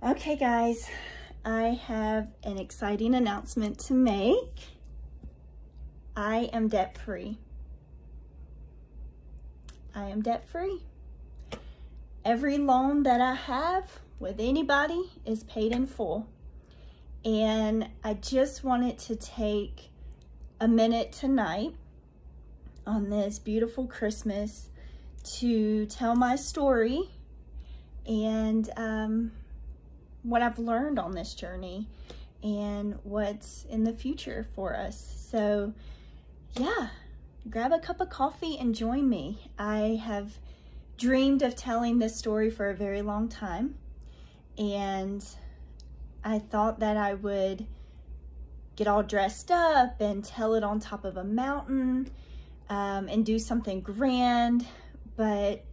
Okay guys, I have an exciting announcement to make. I am debt-free. I am debt-free. Every loan that I have with anybody is paid in full. And I just wanted to take a minute tonight on this beautiful Christmas to tell my story and what I've learned on this journey and what's in the future for us. So yeah, grab a cup of coffee and join me. I have dreamed of telling this story for a very long time, and I thought that I would get all dressed up and tell it on top of a mountain and do something grand, but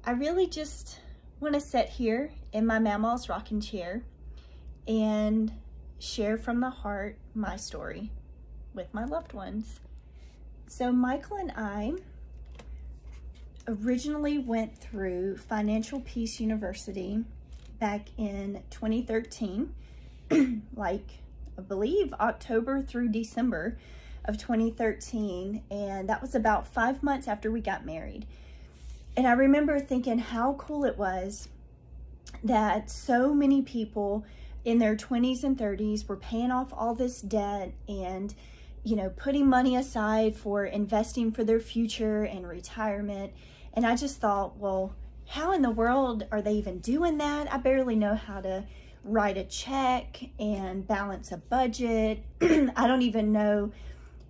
I really just want to sit here in my Mama's rocking chair and share from the heart my story with my loved ones. So Michael and I originally went through Financial Peace University back in 2013, like I believe October through December of 2013, and that was about 5 months after we got married. And I remember thinking how cool it was that so many people in their 20s and 30s were paying off all this debt and, you know, putting money aside for investing for their future and retirement. And I just thought, well, how in the world are they even doing that? I barely know how to write a check and balance a budget. I don't even know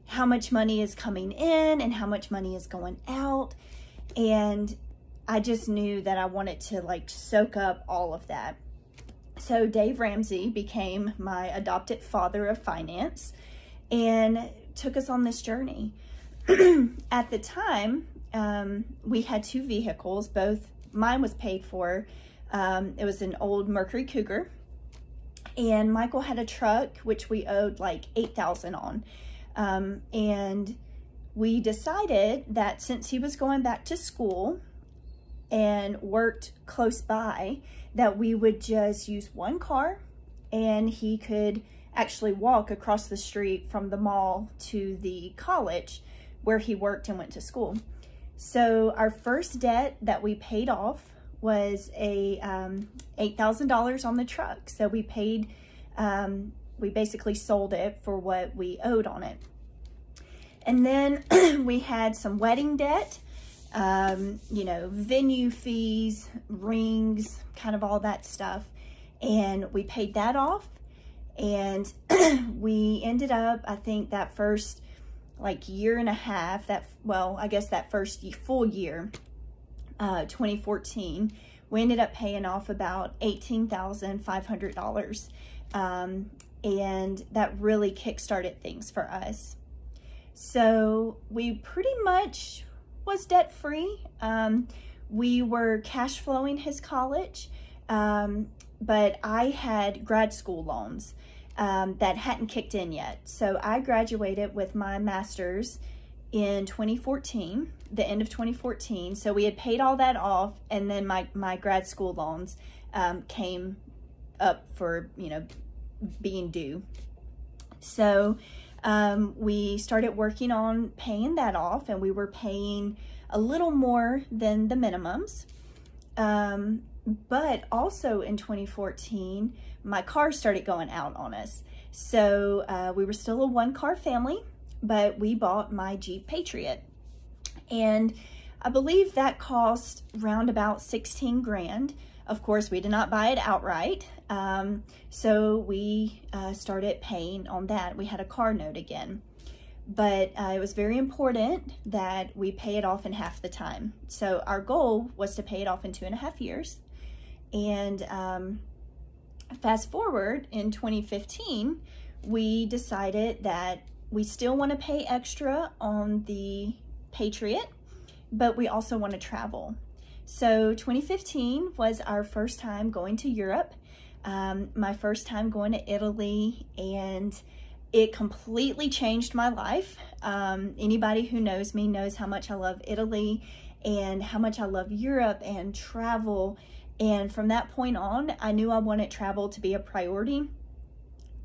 how much money is coming in and how much money is going out. And I just knew that I wanted to like soak up all of that. So Dave Ramsey became my adopted father of finance and took us on this journey. At the time, we had two vehicles. Both mine was paid for. It was an old Mercury Cougar, and Michael had a truck which we owed like $8,000 on. And we decided that since he was going back to school and worked close by, that we would just use one car and he could actually walk across the street from the mall to the college where he worked and went to school. So our first debt that we paid off was a $8,000 on the truck. So we paid, we basically sold it for what we owed on it. And then we had some wedding debt, you know, venue fees, rings, kind of all that stuff. And we paid that off. And we ended up, I think that first like year and a half, well, I guess that first full year, 2014, we ended up paying off about $18,500. And that really kickstarted things for us. So we pretty much was debt-free. We were cash flowing his college, but I had grad school loans that hadn't kicked in yet. So I graduated with my master's in 2014, the end of 2014. So we had paid all that off, and then my grad school loans came up for, you know, being due. So we started working on paying that off, and we were paying a little more than the minimums. But also in 2014, my car started going out on us. So we were still a one-car family, but we bought my Jeep Patriot. And I believe that cost round about 16 grand. Of course, we did not buy it outright. So we started paying on that. We had a car note again. But it was very important that we pay it off in half the time. So our goal was to pay it off in 2.5 years. And fast forward in 2015, we decided that we still want to pay extra on the Patriot, but we also want to travel. So 2015 was our first time going to Europe, my first time going to Italy, and it completely changed my life. Anybody who knows me knows how much I love Italy and how much I love Europe and travel And from that point on, I knew I wanted travel to be a priority,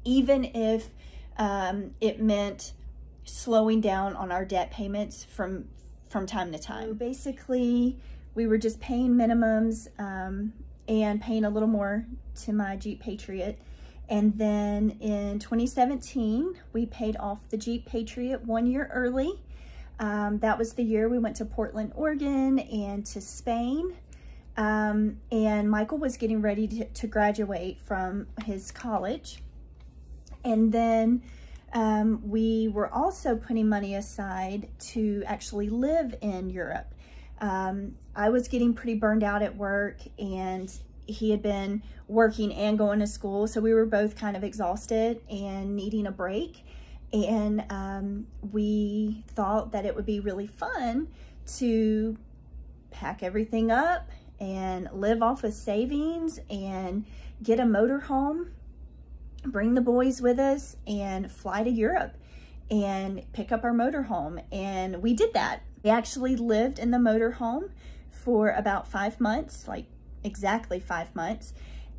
even if it meant slowing down on our debt payments from time to time. So basically, we were just paying minimums and paying a little more to my Jeep Patriot. And then in 2017, we paid off the Jeep Patriot 1 year early. That was the year we went to Portland, Oregon, and to Spain. And Michael was getting ready to graduate from his college. And then we were also putting money aside to actually live in Europe. I was getting pretty burned out at work, and he had been working and going to school. So we were both kind of exhausted and needing a break. And we thought that it would be really fun to pack everything up and live off of savings and get a motorhome, bring the boys with us, and fly to Europe and pick up our motorhome. And we did that. We actually lived in the motorhome for about 5 months, like exactly 5 months.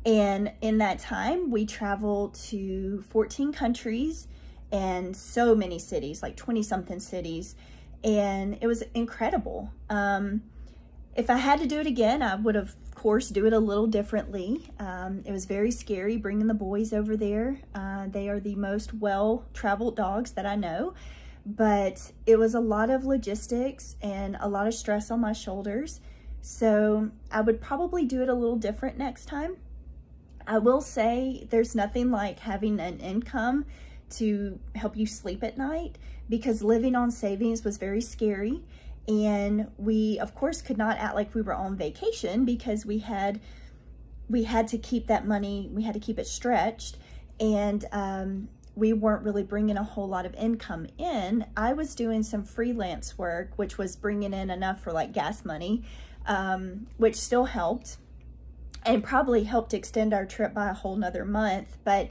And in that time, we traveled to 14 countries and so many cities, like 20-something cities. And it was incredible. If I had to do it again, I would, of course, do it a little differently. It was very scary bringing the boys over there. They are the most well-traveled dogs that I know, but it was a lot of logistics and a lot of stress on my shoulders. So I would probably do it a little different next time. I will say there's nothing like having an income to help you sleep at night, because living on savings was very scary. And we, of course, could not act like we were on vacation, because we had to keep that money, we had to keep it stretched, and we weren't really bringing a whole lot of income in. I was doing some freelance work, which was bringing in enough for like gas money, which still helped and probably helped extend our trip by a whole nother month. But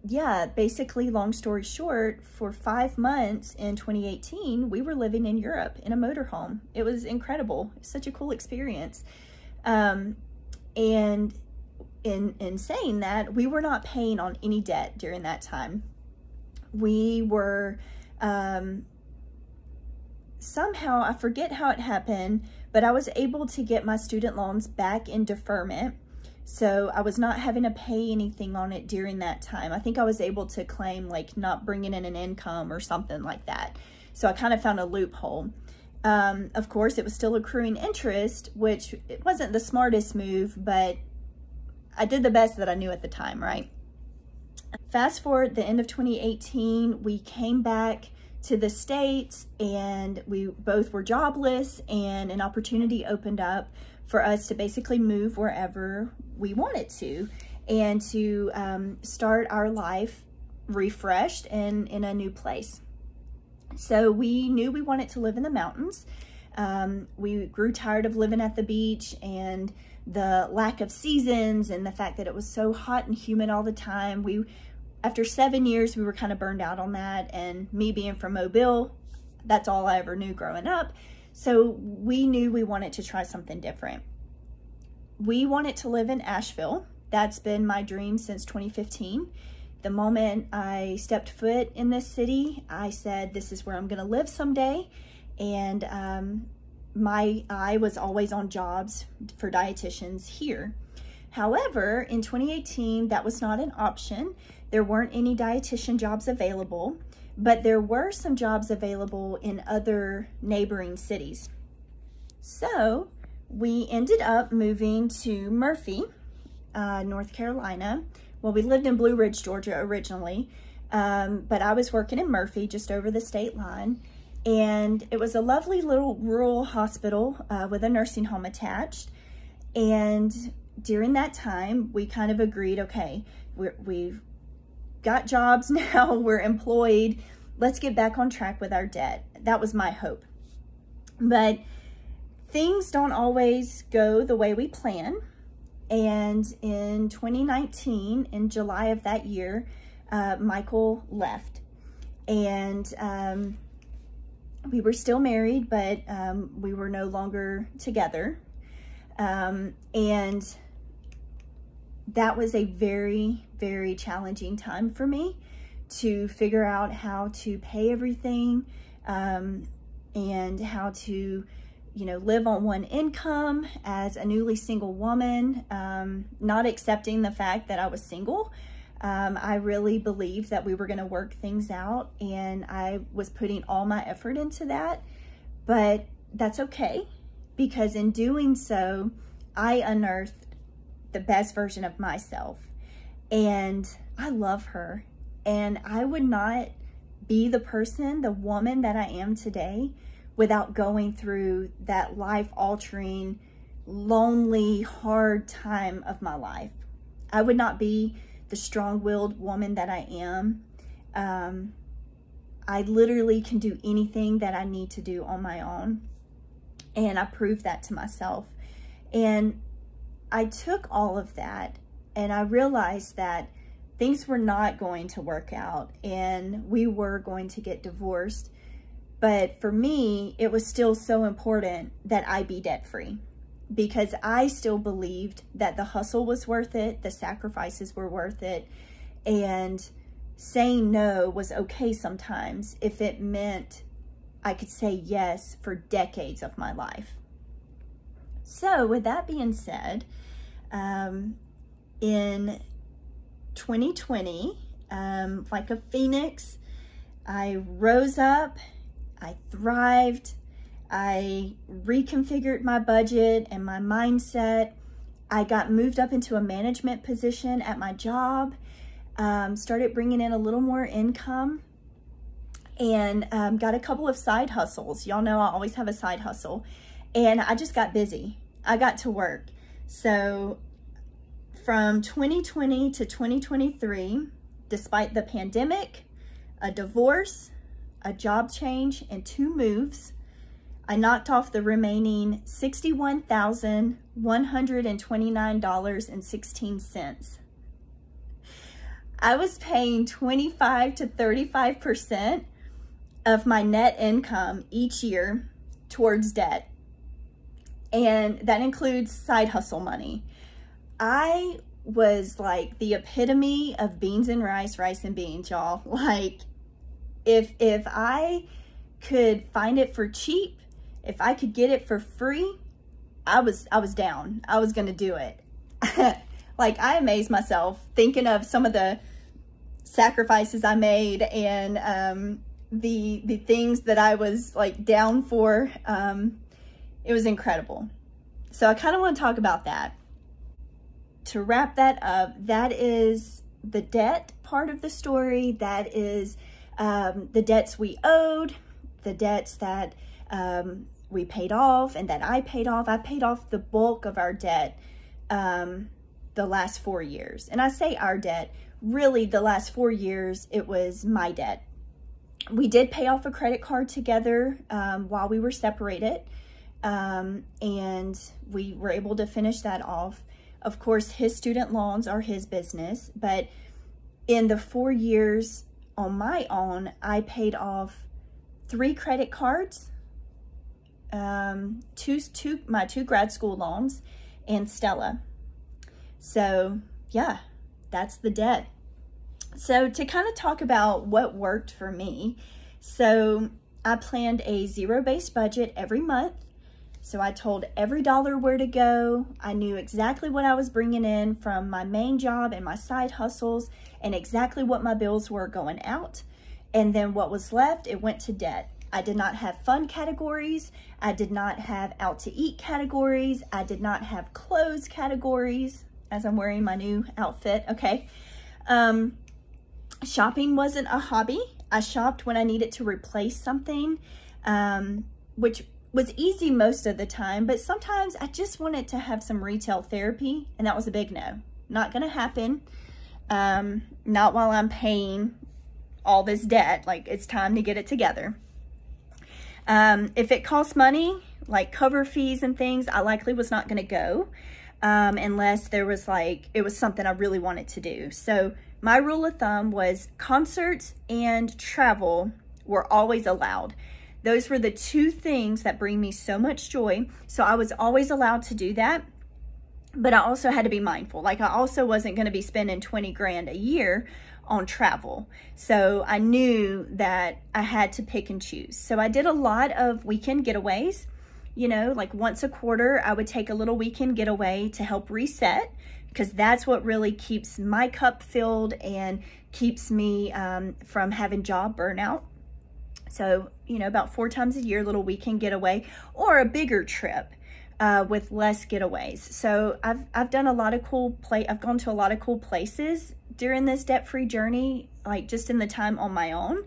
yeah, basically, long story short, for 5 months in 2018, we were living in Europe in a motorhome. It was incredible. It was such a cool experience. And in saying that, we were not paying on any debt during that time. We were, somehow, I forget how it happened, but I was able to get my student loans back in deferment. So I was not having to pay anything on it during that time. I think I was able to claim like not bringing in an income or something like that. So I kind of found a loophole. Of course, it was still accruing interest, which it wasn't the smartest move, but I did the best that I knew at the time, right? Fast forward the end of 2018, we came back to the States, and we both were jobless, and an opportunity opened up for us to basically move wherever we wanted to, and to start our life refreshed and in a new place. So we knew we wanted to live in the mountains. We grew tired of living at the beach and the lack of seasons and the fact that it was so hot and humid all the time. After 7 years, we were kind of burned out on that, and me being from Mobile, that's all I ever knew growing up. So we knew we wanted to try something different. We wanted to live in Asheville. That's been my dream since 2015. The moment I stepped foot in this city, I said, this is where I'm gonna live someday. And my eye was always on jobs for dietitians here. However, in 2018, that was not an option. There weren't any dietitian jobs available, but there were some jobs available in other neighboring cities. So we ended up moving to Murphy, North Carolina. Well, we lived in Blue Ridge, Georgia originally, but I was working in Murphy, just over the state line. And it was a lovely little rural hospital with a nursing home attached. And during that time, we kind of agreed, okay, we've got jobs now, we're employed, let's get back on track with our debt. That was my hope. But things don't always go the way we plan. And in 2019, in July of that year, Michael left. And we were still married, but we were no longer together. And that was a very, very challenging time for me to figure out how to pay everything, and how to, you know, live on one income as a newly single woman, not accepting the fact that I was single. I really believed that we were going to work things out, and I was putting all my effort into that, but that's okay, because in doing so, I unearthed the best version of myself, and I love her, and I would not be the person, the woman that I am today without going through that life-altering, lonely, hard time of my life. I would not be the strong-willed woman that I am. I literally can do anything that I need to do on my own, and I proved that to myself. And I took all of that, and I realized that things were not going to work out, and we were going to get divorced. But for me, it was still so important that I be debt-free, because I still believed that the hustle was worth it, the sacrifices were worth it, and saying no was okay sometimes if it meant I could say yes for decades of my life. So with that being said, in 2020, like a phoenix, I rose up, I thrived, I reconfigured my budget and my mindset. I got moved up into a management position at my job, started bringing in a little more income, and got a couple of side hustles. Y'all know I always have a side hustle, and I just got busy. I got to work. So from 2020 to 2023, despite the pandemic, a divorce, a job change, and 2 moves, I knocked off the remaining $61,129.16. I was paying 25 to 35% of my net income each year towards debt. And that includes side hustle money. I was like the epitome of beans and rice, rice and beans, y'all. Like, if I could find it for cheap, if I could get it for free, I was down. I was gonna do it. Like, I amaze myself thinking of some of the sacrifices I made, and the things that I was like down for. It was incredible. So I kind of want to talk about that. To wrap that up, that is the debt part of the story. That is the debts we owed, the debts that we paid off and that I paid off. I paid off the bulk of our debt the last 4 years. And I say our debt, really the last 4 years, it was my debt. We did pay off a credit card together while we were separated. And we were able to finish that off. Of course, his student loans are his business, but in the 4 years on my own, I paid off 3 credit cards, my 2 grad school loans, and Stella. So yeah, that's the debt. So to kind of talk about what worked for me, so I planned a zero-based budget every month. So I told every dollar where to go. I knew exactly what I was bringing in from my main job and my side hustles, and exactly what my bills were going out. And then what was left, it went to debt. I did not have fun categories. I did not have out to eat categories. I did not have clothes categories, as I'm wearing my new outfit, okay? Shopping wasn't a hobby. I shopped when I needed to replace something, which was easy most of the time, but sometimes I just wanted to have some retail therapy, and that was a big no. Not gonna happen. Not while I'm paying all this debt. Like, it's time to get it together. If it costs money, like cover fees and things, I likely was not gonna go unless there was it was something I really wanted to do. So my rule of thumb was concerts and travel were always allowed. Those were the two things that bring me so much joy. So I was always allowed to do that, but I also had to be mindful. Like, I also wasn't going to be spending 20 grand a year on travel. So I knew that I had to pick and choose. So I did a lot of weekend getaways. You know, like once a quarter, I would take a little weekend getaway to help reset, because that's what really keeps my cup filled and keeps me from having job burnout. So, you know, about 4 times a year, little weekend getaway, or a bigger trip with less getaways. So I've done a lot of cool I've gone to a lot of cool places during this debt-free journey, like just in the time on my own.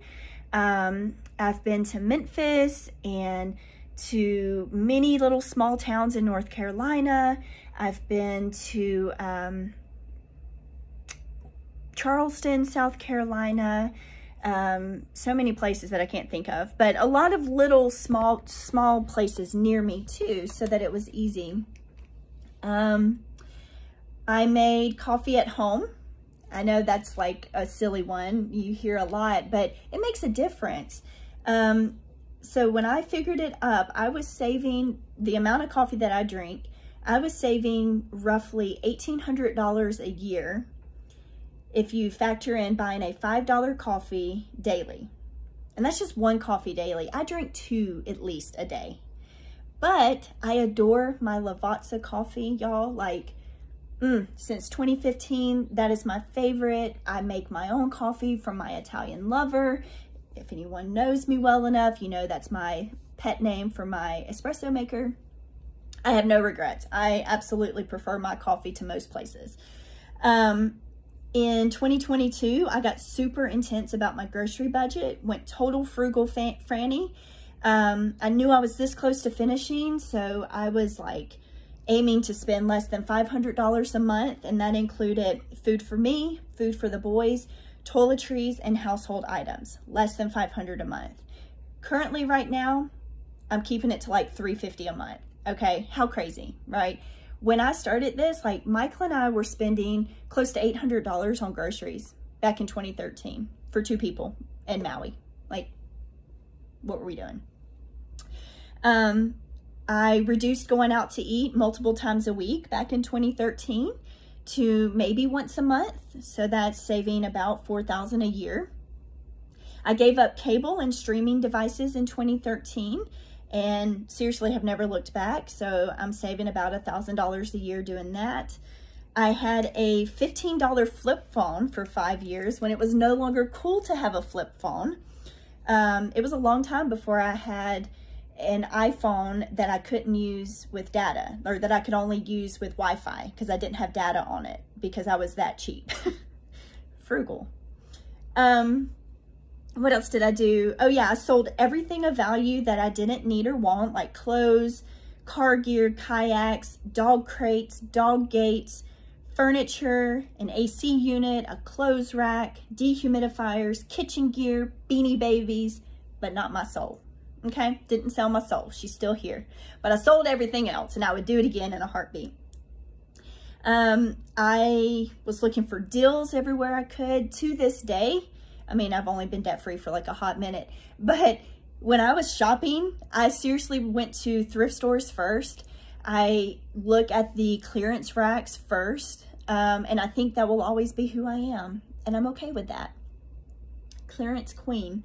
I've been to Memphis and to many little small towns in North Carolina. I've been to Charleston, South Carolina, so many places that I can't think of, but a lot of little small places near me too, so that it was easy. I made coffee at home. I know that's like a silly one you hear a lot, but it makes a difference. So when I figured it up, I was saving the amount of coffee that I drink. I was saving roughly $1,800 a year if you factor in buying a $5 coffee daily. And that's just one coffee daily. I drink 2 at least a day. But I adore my Lavazza coffee, y'all. Like, since 2015, that is my favorite. I make my own coffee from my Italian lover. If anyone knows me well enough, you know that's my pet name for my espresso maker. I have no regrets. I absolutely prefer my coffee to most places. In 2022, I got super intense about my grocery budget, went total frugal Franny. I knew I was this close to finishing, so I was like aiming to spend less than $500 a month, and that included food for me, food for the boys, toiletries, and household items, less than $500 a month. Currently, right now, I'm keeping it to like $350 a month. Okay, how crazy, right? When I started this, like Michael and I were spending close to $800 on groceries back in 2013 for 2 people in Maui. Like, what were we doing? I reduced going out to eat multiple times a week back in 2013 to maybe once a month. So that's saving about $4,000 a year. I gave up cable and streaming devices in 2013 and seriously have never looked back. So I'm saving about $1,000 a year doing that. I had a $15 flip phone for 5 years when it was no longer cool to have a flip phone. It was a long time before I had an iPhone that I couldn't use with data, or that I could only use with Wi-Fi because I didn't have data on it because I was that cheap. Frugal. What else did I do? Oh yeah, I sold everything of value that I didn't need or want, like clothes, car gear, kayaks, dog crates, dog gates, furniture, an AC unit, a clothes rack, dehumidifiers, kitchen gear, beanie babies, but not my soul. Okay, didn't sell my soul. She's still here. But I sold everything else, and I would do it again in a heartbeat. I was looking for deals everywhere I could to this day. I mean, I've only been debt-free for like a hot minute. But when I was shopping, I seriously went to thrift stores first. I look at the clearance racks first. And I think that will always be who I am. And I'm okay with that. Clearance queen.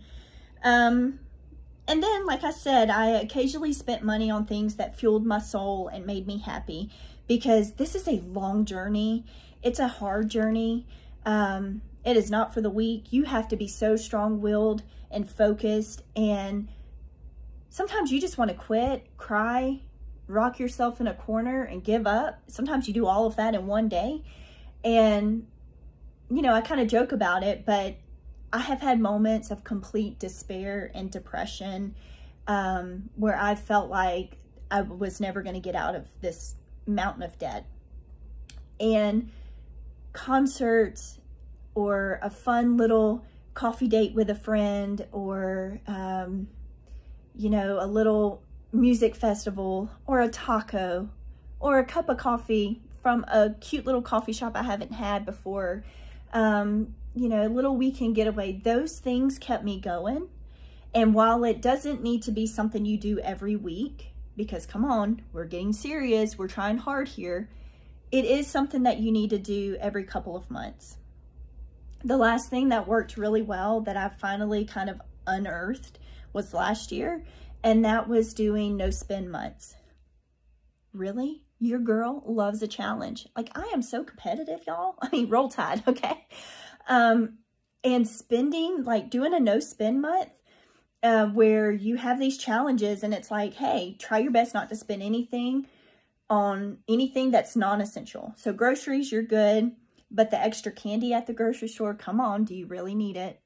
And then, like I said, I occasionally spent money on things that fueled my soul and made me happy, because this is a long journey. It's a hard journey. It is not for the weak. You have to be so strong-willed and focused, and sometimes you just want to quit, cry, rock yourself in a corner and give up. Sometimes you do all of that in one day. And, you know, I kind of joke about it, but I have had moments of complete despair and depression where I felt like I was never going to get out of this mountain of debt. And concerts, or a fun little coffee date with a friend, or, you know, a little music festival, or a taco, or a cup of coffee from a cute little coffee shop I haven't had before, you know, a little weekend getaway. Those things kept me going, And while it doesn't need to be something you do every week, because come on, we're getting serious, we're trying hard here, it is something that you need to do every couple of months. The last thing that worked really well that I finally kind of unearthed was last year, and that was doing no spend months. Really? Your girl loves a challenge. Like, I am so competitive, y'all. I mean, roll tide, okay? And spending, like doing a no spend month, where you have these challenges and it's like, hey, try your best not to spend anything on anything that's non-essential. So groceries, you're good, but the extra candy at the grocery store, come on, do you really need it?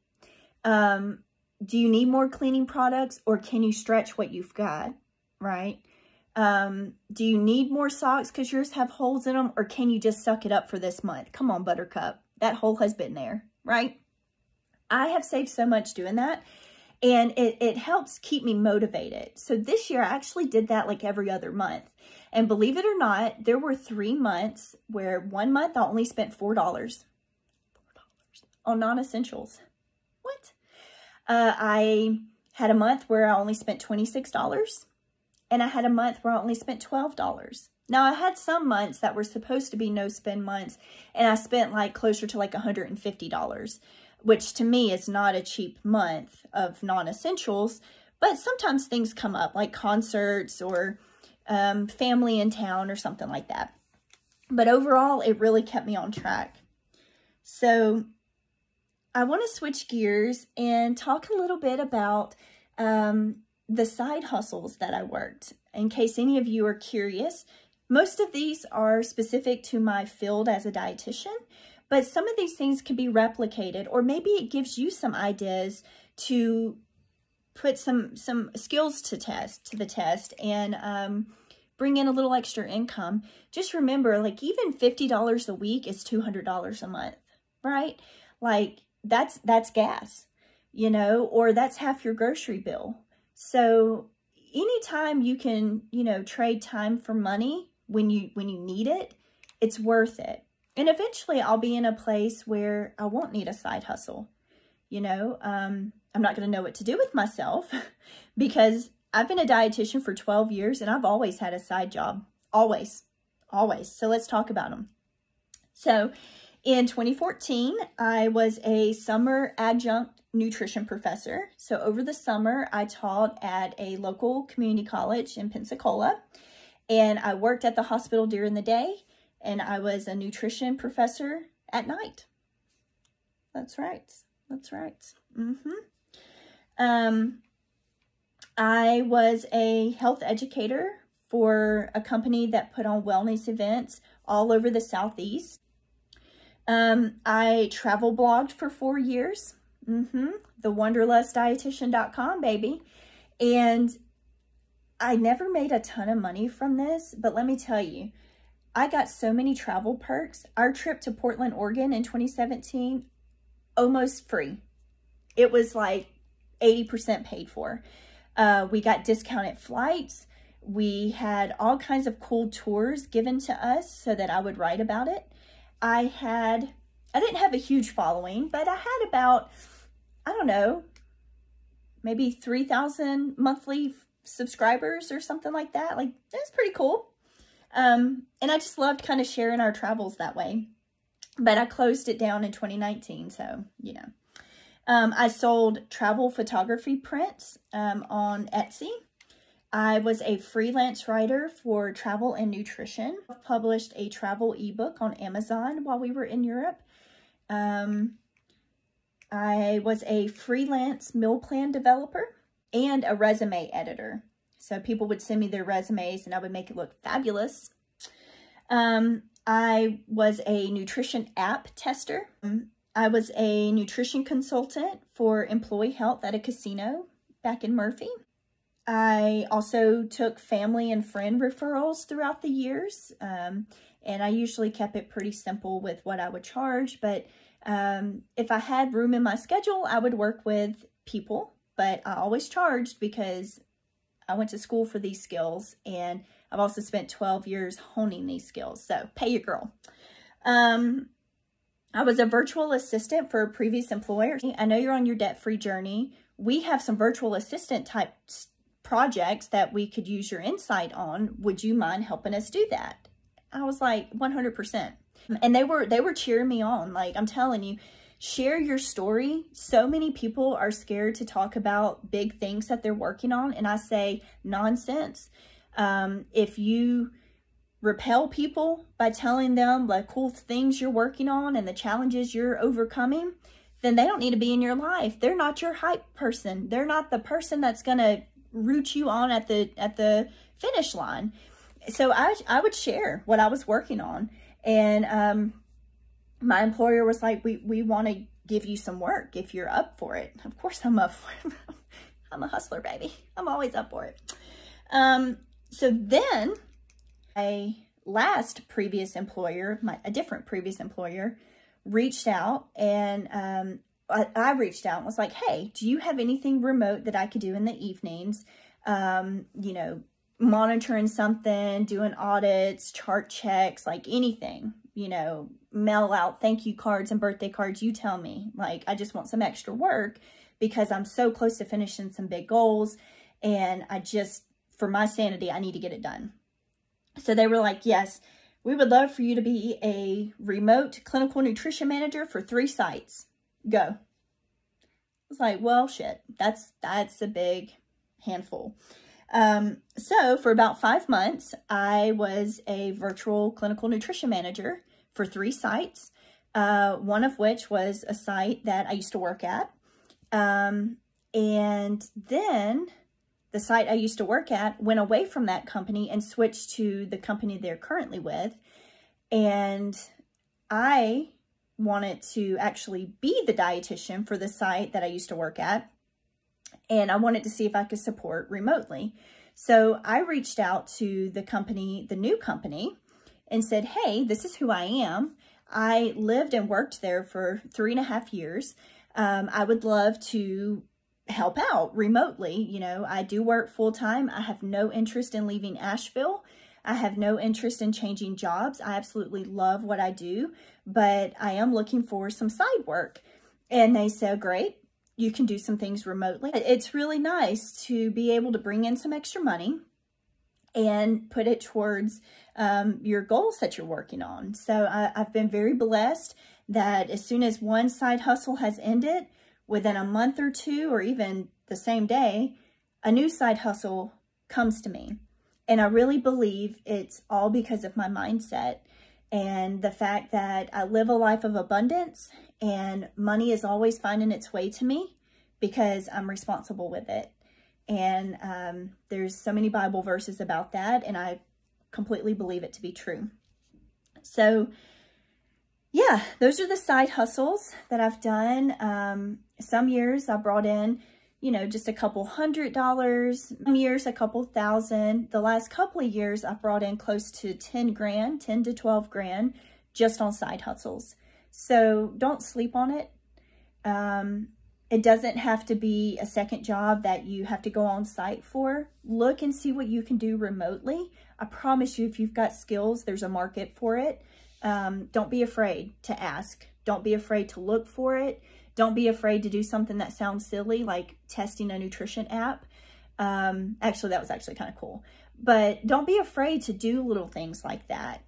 Do you need more cleaning products, or can you stretch what you've got, right? Do you need more socks because yours have holes in them, or can you just suck it up for this month? Come on, Buttercup. That hole has been there, right? I have saved so much doing that, and it helps keep me motivated. So this year, I actually did that like every other month. And believe it or not, there were 3 months where one month I only spent $4 on non-essentials. What? I had a month where I only spent $26, and I had a month where I only spent $12. Now, I had some months that were supposed to be no spend months, and I spent like closer to like $150, which to me is not a cheap month of non-essentials, but sometimes things come up like concerts or family in town or something like that. But overall, it really kept me on track. So I want to switch gears and talk a little bit about the side hustles that I worked. In case any of you are curious, most of these are specific to my field as a dietitian, but some of these things can be replicated, or maybe it gives you some ideas to put some skills to the test and bring in a little extra income. Just remember, like, even $50 a week is $200 a month, right? Like, that's gas, you know, or that's half your grocery bill. So anytime you can, you know, trade time for money when you need it, it's worth it. And eventually I'll be in a place where I won't need a side hustle. You know, I'm not going to know what to do with myself because I've been a dietitian for 12 years and I've always had a side job. Always. So let's talk about them. So in 2014, I was a summer adjunct nutrition professor. So over the summer, I taught at a local community college in Pensacola, and I worked at the hospital during the day, and I was a nutrition professor at night. That's right. I was a health educator for a company that put on wellness events all over the Southeast. I travel blogged for 4 years. The wanderlustdietitian.com, baby. And I never made a ton of money from this, but let me tell you, I got so many travel perks. Our trip to Portland, Oregon in 2017, almost free. It was like 80% paid for. We got discounted flights. We had all kinds of cool tours given to us so that I would write about it. I didn't have a huge following, but I had about, I don't know, maybe 3,000 monthly subscribers or something like that. Like, that's pretty cool. And I just loved kind of sharing our travels that way. But I closed it down in 2019, so, you know. I sold travel photography prints on Etsy. I was a freelance writer for travel and nutrition. I published a travel ebook on Amazon while we were in Europe. I was a freelance meal plan developer and a resume editor. So people would send me their resumes and I would make it look fabulous. I was a nutrition app tester. I was a nutrition consultant for employee health at a casino back in Murphy. I also took family and friend referrals throughout the years, and I usually kept it pretty simple with what I would charge, but if I had room in my schedule, I would work with people, but I always charged because I went to school for these skills, and I've also spent 12 years honing these skills, so pay your girl. I was a virtual assistant for a previous employer. I know you're on your debt-free journey. we have some virtual assistant type projects that we could use your insight on. Would you mind helping us do that? I was like, 100%. And they were cheering me on. Like, I'm telling you, share your story. So many people are scared to talk about big things that they're working on. And I say, nonsense. If you repel people by telling them the cool things you're working on and the challenges you're overcoming, then they don't need to be in your life. They're not your hype person. They're not the person that's going to root you on at the finish line. So I would share what I was working on. And my employer was like, we want to give you some work if you're up for it. Of course I'm up for it. I'm a hustler, baby. I'm always up for it. So then a different previous employer reached out, and I reached out and was like, hey, do you have anything remote that I could do in the evenings? You know, monitoring something, doing audits, chart checks, like anything, you know, mail out thank you cards and birthday cards. You tell me. Like, I just want some extra work because I'm so close to finishing some big goals, and I just, for my sanity, I need to get it done. So they were like, yes, we would love for you to be a remote clinical nutrition manager for 3 sites. Go. I was like, well, shit, that's a big handful. So for about 5 months, I was a virtual clinical nutrition manager for 3 sites, one of which was a site that I used to work at. And then the site I used to work at went away from that company and switched to the company they're currently with. And I wanted to actually be the dietitian for the site that I used to work at. And I wanted to see if I could support remotely. So I reached out to the company, the new company, and said, hey, this is who I am. I lived and worked there for 3.5 years. I would love to help out remotely. You know, I do work full time. I have no interest in leaving Asheville. I have no interest in changing jobs. I absolutely love what I do, but I am looking for some side work. And they said, great, you can do some things remotely. It's really nice to be able to bring in some extra money and put it towards your goals that you're working on. So I've been very blessed that as soon as one side hustle has ended, within a month or 2, or even the same day, a new side hustle comes to me. And I really believe it's all because of my mindset and the fact that I live a life of abundance, and money is always finding its way to me because I'm responsible with it. And there's so many Bible verses about that, and I completely believe it to be true. So yeah, those are the side hustles that I've done. Some years I brought in, you know, just a couple $100. Some years, a couple thousand. The last couple of years, I've brought in close to 10 grand, 10 to 12 grand, just on side hustles. So don't sleep on it. It doesn't have to be a second job that you have to go on site for. Look and see what you can do remotely. I promise you, if you've got skills, there's a market for it. Don't be afraid to ask. Don't be afraid to look for it. Don't be afraid to do something that sounds silly, like testing a nutrition app. Actually, that was actually kind of cool. But don't be afraid to do little things like that,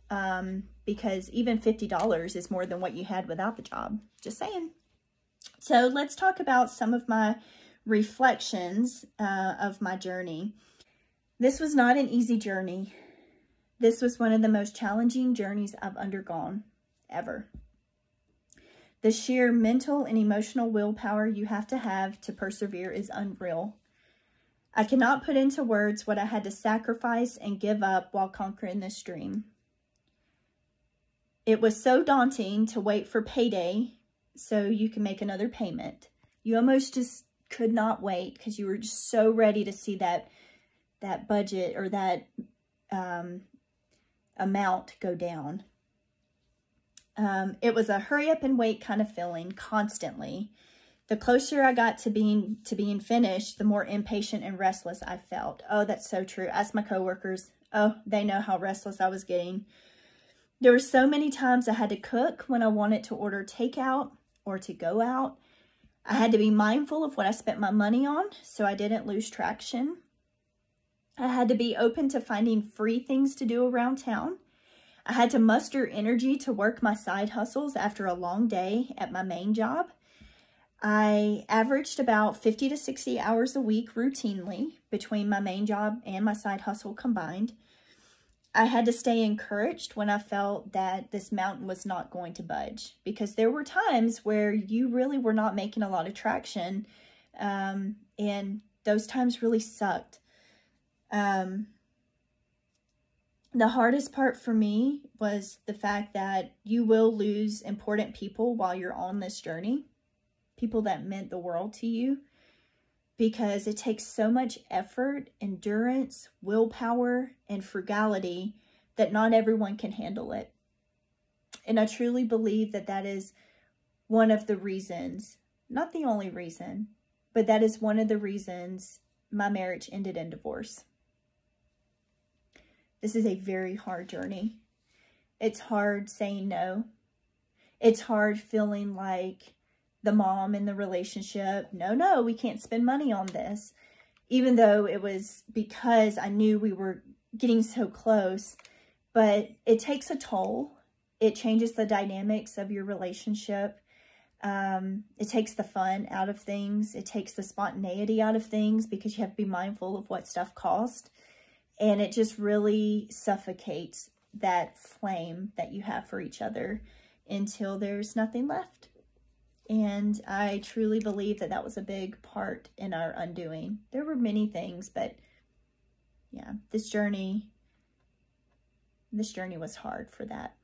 because even $50 is more than what you had without the job. Just saying. So let's talk about some of my reflections of my journey. This was not an easy journey. This was one of the most challenging journeys I've undergone ever. The sheer mental and emotional willpower you have to persevere is unreal. I cannot put into words what I had to sacrifice and give up while conquering this dream. It was so daunting to wait for payday so you can make another payment. You almost just could not wait because you were just so ready to see that budget or that amount go down. It was a hurry up and wait kind of feeling constantly. The closer I got to being finished, the more impatient and restless I felt. Oh, that's so true. Ask my coworkers. Oh, they know how restless I was getting. There were so many times I had to cook when I wanted to order takeout or to go out. I had to be mindful of what I spent my money on so I didn't lose traction. I had to be open to finding free things to do around town. I had to muster energy to work my side hustles after a long day at my main job. I averaged about 50 to 60 hours a week routinely between my main job and my side hustle combined. I had to stay encouraged when I felt that this mountain was not going to budge, because there were times where you really were not making a lot of traction, and those times really sucked. The hardest part for me was the fact that you will lose important people while you're on this journey, people that meant the world to you, because it takes so much effort, endurance, willpower, and frugality that not everyone can handle it. And I truly believe that that is one of the reasons, not the only reason, but that is one of the reasons my marriage ended in divorce. This is a very hard journey. It's hard saying no. It's hard feeling like the mom in the relationship. No, we can't spend money on this. Even though it was because I knew we were getting so close. But it takes a toll. It changes the dynamics of your relationship. It takes the fun out of things. It takes the spontaneity out of things, because you have to be mindful of what stuff costs. And it just really suffocates that flame that you have for each other until there's nothing left. And I truly believe that that was a big part in our undoing. There were many things, but yeah, this journey was hard for that.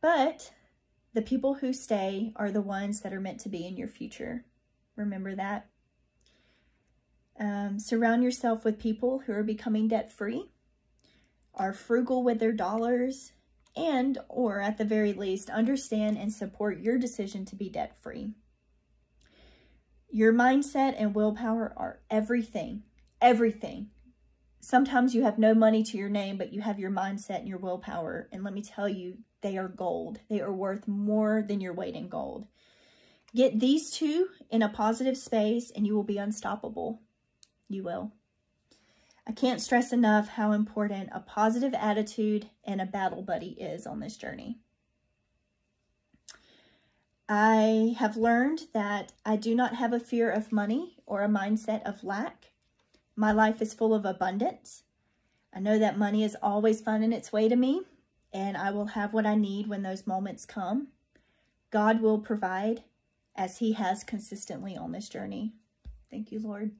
But the people who stay are the ones that are meant to be in your future. Remember that. Surround yourself with people who are becoming debt-free, are frugal with their dollars, and, or at the very least, understand and support your decision to be debt-free. Your mindset and willpower are everything. Everything. Sometimes you have no money to your name, but you have your mindset and your willpower. And let me tell you, they are gold. They are worth more than your weight in gold. Get these two in a positive space and you will be unstoppable. You will. I can't stress enough how important a positive attitude and a battle buddy is on this journey. I have learned that I do not have a fear of money or a mindset of lack. My life is full of abundance. I know that money is always finding its way to me, and I will have what I need when those moments come. God will provide, as He has consistently on this journey. Thank you, Lord.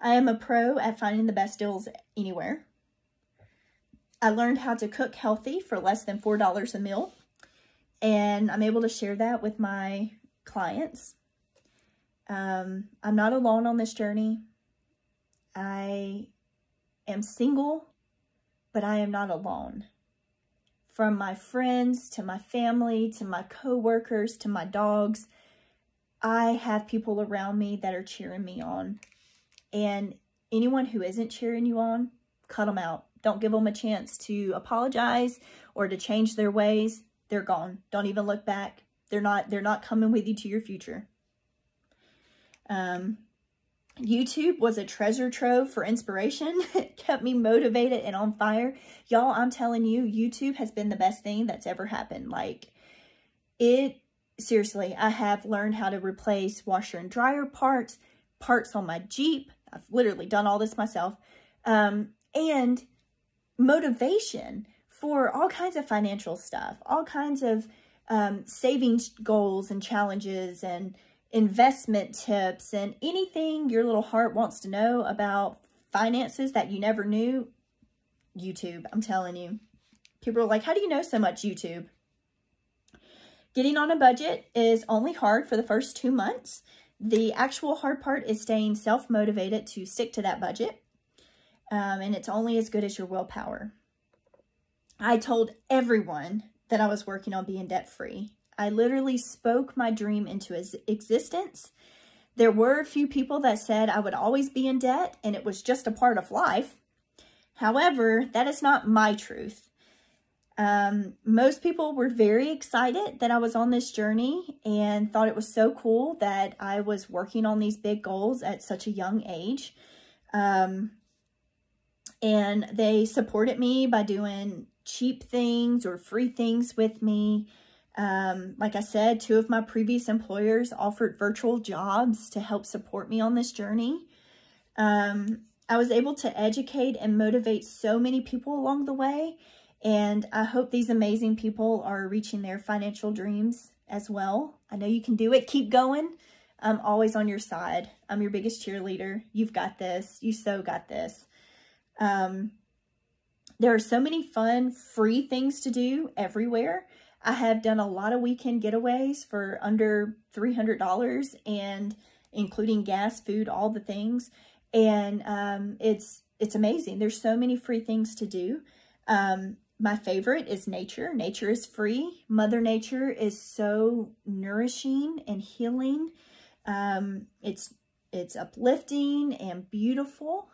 I am a pro at finding the best deals anywhere. I learned how to cook healthy for less than $4 a meal, and I'm able to share that with my clients. I'm not alone on this journey. I am single, but I am not alone. From my friends to my family to my coworkers to my dogs, I have people around me that are cheering me on. And anyone who isn't cheering you on, cut them out. Don't give them a chance to apologize or to change their ways. They're gone. Don't even look back. They're not coming with you to your future. YouTube was a treasure trove for inspiration. It kept me motivated and on fire. Y'all, I'm telling you, YouTube has been the best thing that's ever happened. Like, seriously, I have learned how to replace washer and dryer parts on my Jeep. I've literally done all this myself. And motivation for all kinds of financial stuff, all kinds of savings goals and challenges and investment tips and anything your little heart wants to know about finances that you never knew. YouTube, I'm telling you. People are like, how do you know so much? YouTube. Getting on a budget is only hard for the first 2 months. The actual hard part is staying self-motivated to stick to that budget. And it's only as good as your willpower. I told everyone that I was working on being debt-free. I literally spoke my dream into existence. There were a few people that said I would always be in debt and it was just a part of life. However, that is not my truth. Most people were very excited that I was on this journey and thought it was so cool that I was working on these big goals at such a young age. And they supported me by doing cheap things or free things with me. Like I said, 2 of my previous employers offered virtual jobs to help support me on this journey. I was able to educate and motivate so many people along the way. And I hope these amazing people are reaching their financial dreams as well. I know you can do it. Keep going. I'm always on your side. I'm your biggest cheerleader. You've got this. You so got this. There are so many fun, free things to do everywhere. I have done a lot of weekend getaways for under $300 and including gas, food, all the things. And it's amazing. There's so many free things to do. My favorite is nature. Nature is free. Mother Nature is so nourishing and healing. It's uplifting and beautiful.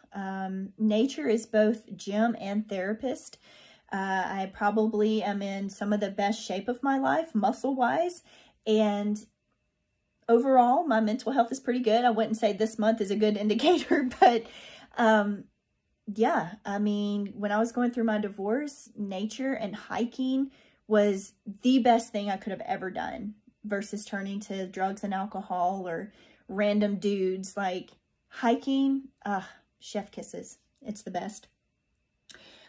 Nature is both gym and therapist. I probably am in some of the best shape of my life, muscle-wise, and overall, my mental health is pretty good. I wouldn't say this month is a good indicator, but yeah, I mean, when I was going through my divorce, nature and hiking was the best thing I could have ever done versus turning to drugs and alcohol or random dudes. Like hiking, chef kisses. It's the best.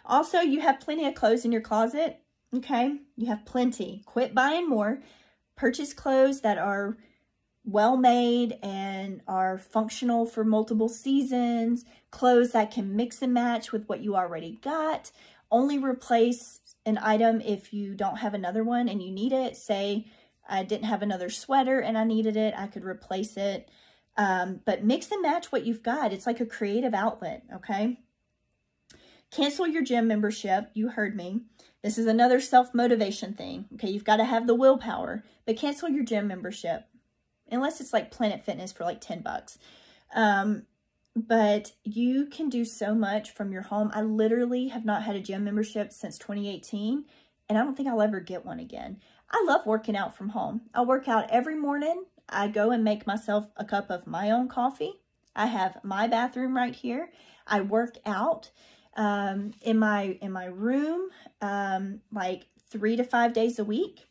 Also, you have plenty of clothes in your closet, okay? You have plenty. Quit buying more. Purchase clothes that are well-made and are functional for multiple seasons. Clothes that can mix and match with what you already got. Only replace an item if you don't have another one and you need it. Say, I didn't have another sweater and I needed it. I could replace it. But mix and match what you've got. It's like a creative outlet, okay? Cancel your gym membership. You heard me. This is another self-motivation thing. Okay, you've got to have the willpower. But cancel your gym membership. Unless it's like Planet Fitness for like $10. But you can do so much from your home. I literally have not had a gym membership since 2018. And I don't think I'll ever get one again. I love working out from home. I work out every morning. I go and make myself a cup of my own coffee. I have my bathroom right here. I work out in my room like 3 to 5 days a week.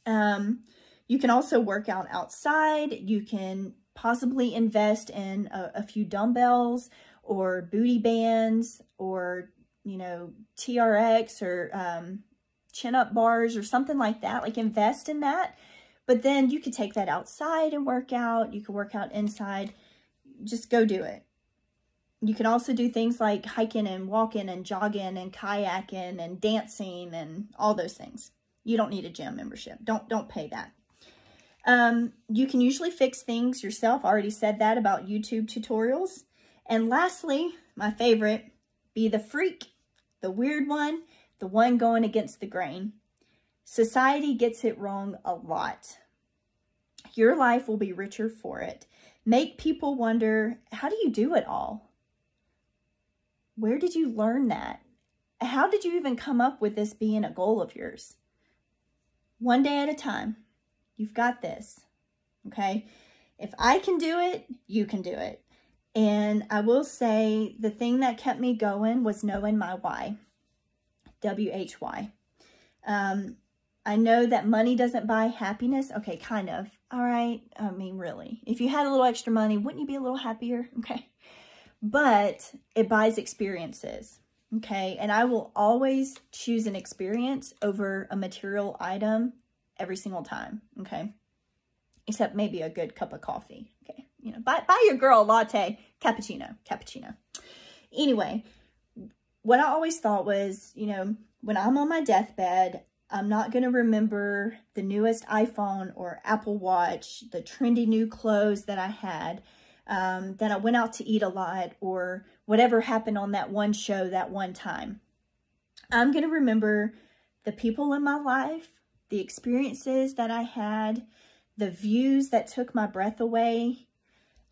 You can also work out outside. You can possibly invest in a few dumbbells or booty bands or, you know, TRX or chin-up bars or something like that. Like invest in that. But then you could take that outside and work out. You can work out inside. Just go do it. You can also do things like hiking and walking and jogging and kayaking and dancing and all those things. You don't need a gym membership. Don't pay that. You can usually fix things yourself. I already said that about YouTube tutorials. And lastly, my favorite, be the freak, the weird one, the one going against the grain. Society gets it wrong a lot. Your life will be richer for it. Make people wonder, how do you do it all? Where did you learn that? How did you even come up with this being a goal of yours? One day at a time. You've got this, okay? If I can do it, you can do it. And I will say the thing that kept me going was knowing my why. W-H-Y. I know that money doesn't buy happiness. Okay, kind of. All right. I mean, really. If you had a little extra money, wouldn't you be a little happier? Okay. But it buys experiences. Okay. And I will always choose an experience over a material item every single time. Okay. Except maybe a good cup of coffee. Okay. You know, buy your girl a latte, cappuccino. Anyway, what I always thought was, you know, when I'm on my deathbed, I'm not going to remember the newest iPhone or Apple Watch, the trendy new clothes that I had, that I went out to eat a lot, or whatever happened on that one show that one time. I'm going to remember the people in my life, the experiences that I had, the views that took my breath away.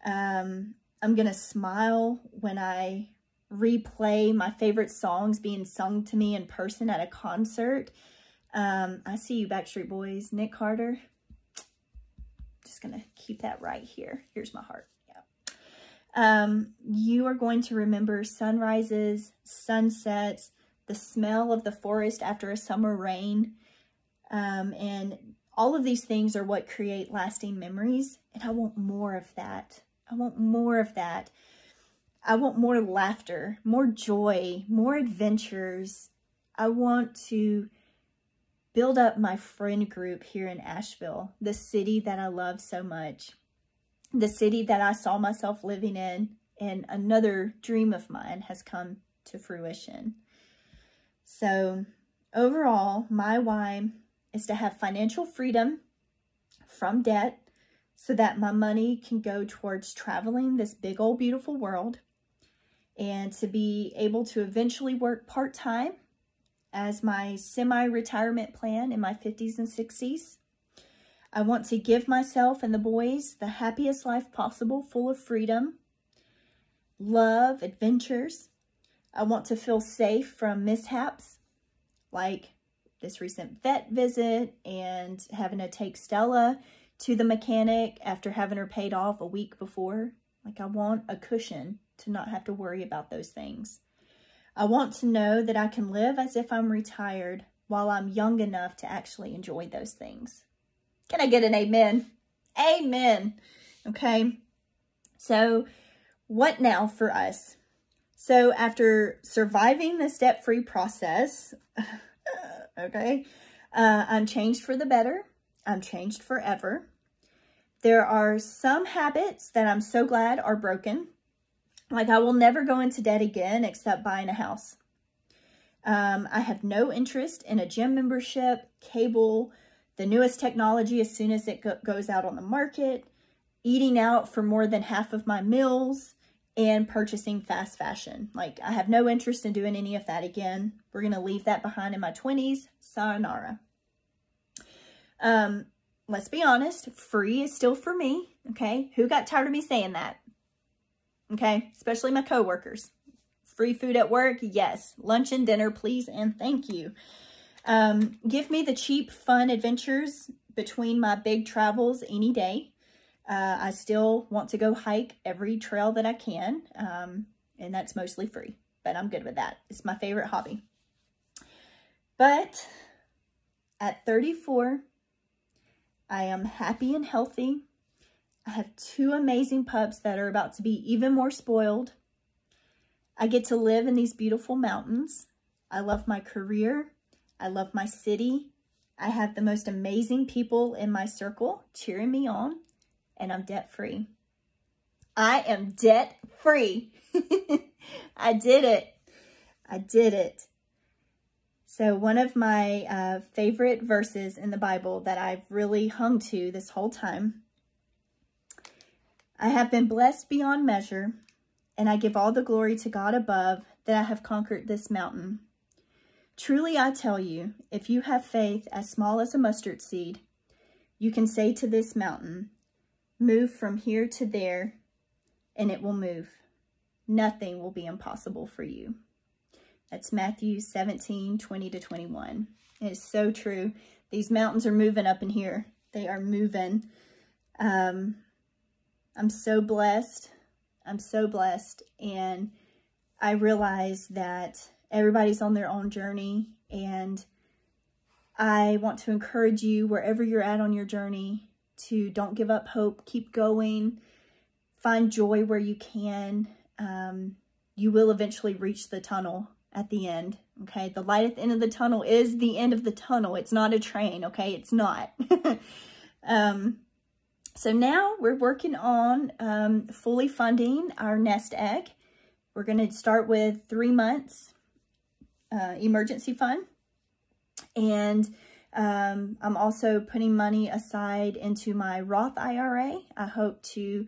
I'm going to smile when I replay my favorite songs being sung to me in person at a concert. I see you, Backstreet Boys. Nick Carter. Just gonna keep that right here. Here's my heart. Yeah. You are going to remember sunrises, sunsets, the smell of the forest after a summer rain. And all of these things are what create lasting memories. And I want more of that. I want more of that. I want more laughter, more joy, more adventures. I want to build up my friend group here in Asheville, the city that I love so much, the city that I saw myself living in, and another dream of mine has come to fruition. So overall, my why is to have financial freedom from debt so that my money can go towards traveling this big old beautiful world, and to be able to eventually work part-time as my semi-retirement plan in my 50s and 60s. I want to give myself and the boys the happiest life possible, full of freedom, love, adventures. I want to feel safe from mishaps like this recent vet visit and having to take Stella to the mechanic after having her paid off a week before. Like, I want a cushion to not have to worry about those things. I want to know that I can live as if I'm retired while I'm young enough to actually enjoy those things. Can I get an amen? Amen. Okay. So what now for us? So after surviving this debt-free process, okay, I'm changed for the better. I'm changed forever. There are some habits that I'm so glad are broken. Like, I will never go into debt again except buying a house. I have no interest in a gym membership, cable, the newest technology as soon as it goes out on the market, eating out for more than half of my meals, and purchasing fast fashion. Like, I have no interest in doing any of that again. We're going to leave that behind in my 20s. Sayonara. Let's be honest. Free is still for me. Okay. Who got tired of me saying that? Okay. Especially my coworkers. Free food at work. Yes. Lunch and dinner, please. And thank you. Give me the cheap, fun adventures between my big travels any day. I still want to go hike every trail that I can. And that's mostly free, but I'm good with that. It's my favorite hobby. But at 34, I am happy and healthy. I have 2 amazing pups that are about to be even more spoiled. I get to live in these beautiful mountains. I love my career. I love my city. I have the most amazing people in my circle cheering me on, and I'm debt-free. I am debt-free. I did it. I did it. So one of my favorite verses in the Bible that I've really hung to this whole time. I have been blessed beyond measure, and I give all the glory to God above that I have conquered this mountain. Truly I tell you, if you have faith as small as a mustard seed, you can say to this mountain, move from here to there, and it will move. Nothing will be impossible for you. That's Matthew 17, 20-21. It is so true. These mountains are moving up in here. They are moving. I'm so blessed. I'm so blessed. And I realize that everybody's on their own journey. And I want to encourage you, wherever you're at on your journey, to don't give up hope. Keep going. Find joy where you can. You will eventually reach the tunnel at the end, okay? The light at the end of the tunnel is the end of the tunnel. It's not a train, okay? It's not. So now we're working on fully funding our nest egg. We're going to start with 3 months emergency fund. And I'm also putting money aside into my Roth IRA. I hope to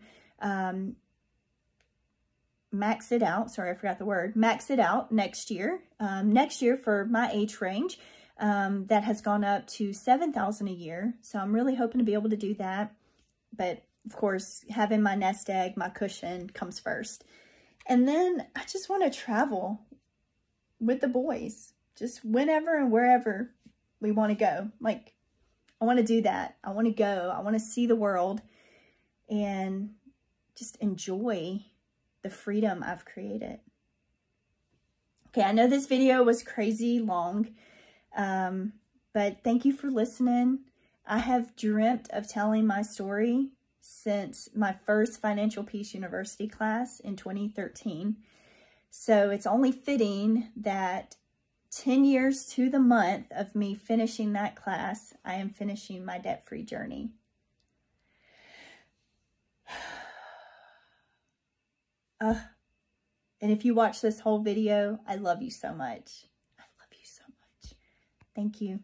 max it out. Sorry, I forgot the word. Max it out next year. Next year for my age range, that has gone up to $7,000 a year. So I'm really hoping to be able to do that. But of course, having my nest egg, my cushion comes first. And then I just want to travel with the boys, just whenever and wherever we want to go. Like, I want to do that. I want to go. I want to see the world and just enjoy the freedom I've created. Okay, I know this video was crazy long, but thank you for listening. I have dreamt of telling my story since my first Financial Peace University class in 2013. So it's only fitting that 10 years to the month of me finishing that class, I am finishing my debt-free journey. And if you watch this whole video, I love you so much. I love you so much. Thank you.